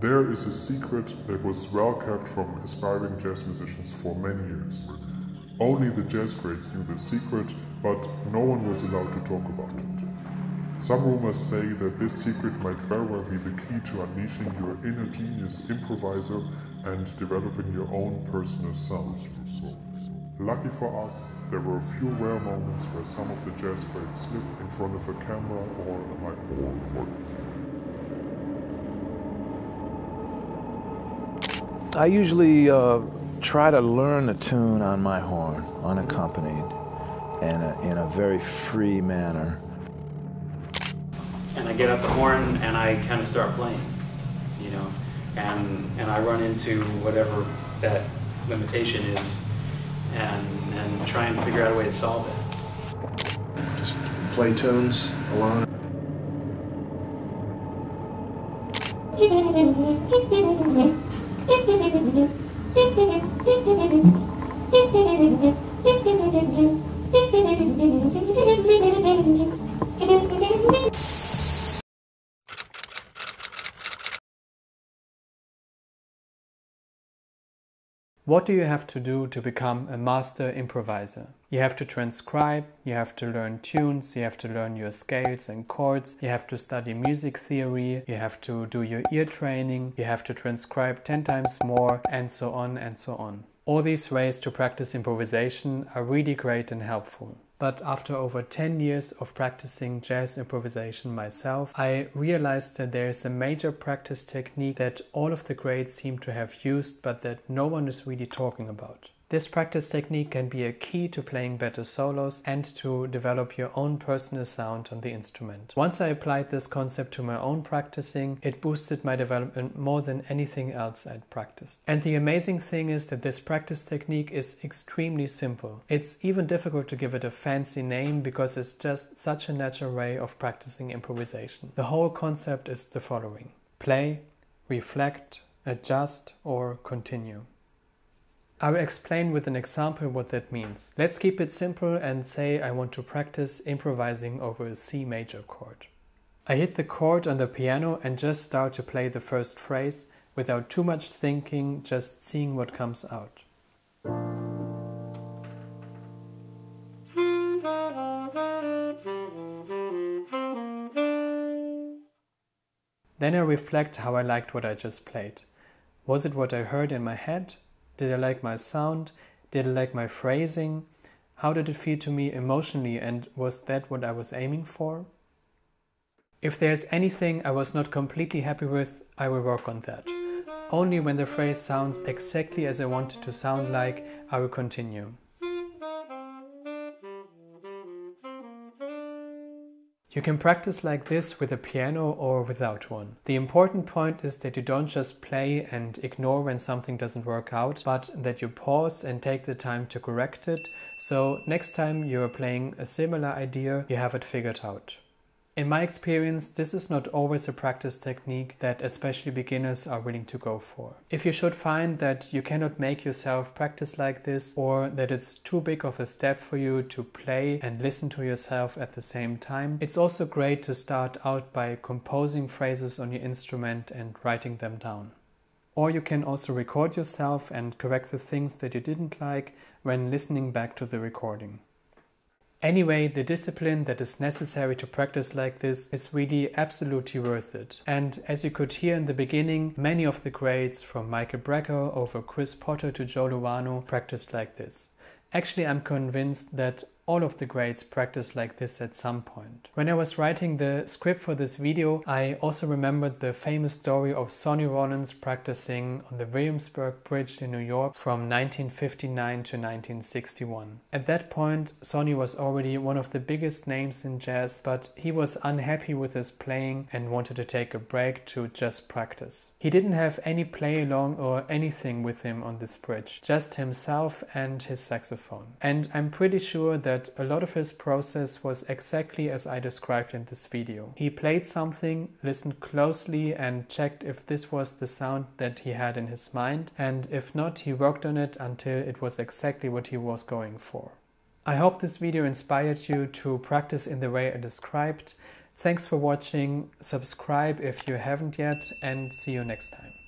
There is a secret that was well kept from aspiring jazz musicians for many years. Only the jazz greats knew the secret, but no one was allowed to talk about it. Some rumors say that this secret might very well be the key to unleashing your inner genius improviser and developing your own personal sound. Lucky for us, there were a few rare moments where some of the jazz greats slipped in front of a camera or a microphone. I usually try to learn a tune on my horn, unaccompanied, and in a very free manner. And I get out the horn and I kind of start playing, you know, and I run into whatever that limitation is and try and figure out a way to solve it. Just play tunes alone. What do you have to do to become a master improviser? You have to transcribe, you have to learn tunes, you have to learn your scales and chords, you have to study music theory, you have to do your ear training, you have to transcribe 10 times more, and so on and so on. All these ways to practice improvisation are really great and helpful. But after over 10 years of practicing jazz improvisation myself, I realized that there is a major practice technique that all of the greats seem to have used, but that no one is really talking about. This practice technique can be a key to playing better solos and to develop your own personal sound on the instrument. Once I applied this concept to my own practicing, it boosted my development more than anything else I'd practiced. And the amazing thing is that this practice technique is extremely simple. It's even difficult to give it a fancy name because it's just such a natural way of practicing improvisation. The whole concept is the following: play, reflect, adjust, or continue. I will explain with an example what that means. Let's keep it simple and say I want to practice improvising over a C major chord. I hit the chord on the piano and just start to play the first phrase without too much thinking, just seeing what comes out. Then I reflect how I liked what I just played. Was it what I heard in my head? Did I like my sound? Did I like my phrasing? How did it feel to me emotionally, and was that what I was aiming for? If there's anything I was not completely happy with, I will work on that. Only when the phrase sounds exactly as I want it to sound like, I will continue. You can practice like this with a piano or without one. The important point is that you don't just play and ignore when something doesn't work out, but that you pause and take the time to correct it, so next time you're playing a similar idea, you have it figured out. In my experience, this is not always a practice technique that especially beginners are willing to go for. If you should find that you cannot make yourself practice like this, or that it's too big of a step for you to play and listen to yourself at the same time, it's also great to start out by composing phrases on your instrument and writing them down. Or you can also record yourself and correct the things that you didn't like when listening back to the recording. Anyway, the discipline that is necessary to practice like this is really absolutely worth it. And as you could hear in the beginning, many of the greats, from Michael Brecker over Chris Potter to Joe Lovano, practiced like this. Actually, I'm convinced that all of the greats practiced like this at some point. When I was writing the script for this video, I also remembered the famous story of Sonny Rollins practicing on the Williamsburg Bridge in New York from 1959 to 1961. At that point, Sonny was already one of the biggest names in jazz, but he was unhappy with his playing and wanted to take a break to just practice. He didn't have any play-along or anything with him on this bridge, just himself and his saxophone. And I'm pretty sure that a lot of his process was exactly as I described in this video. He played something, listened closely and checked if this was the sound that he had in his mind, and if not, he worked on it until it was exactly what he was going for. I hope this video inspired you to practice in the way I described. Thanks for watching, subscribe if you haven't yet, and see you next time.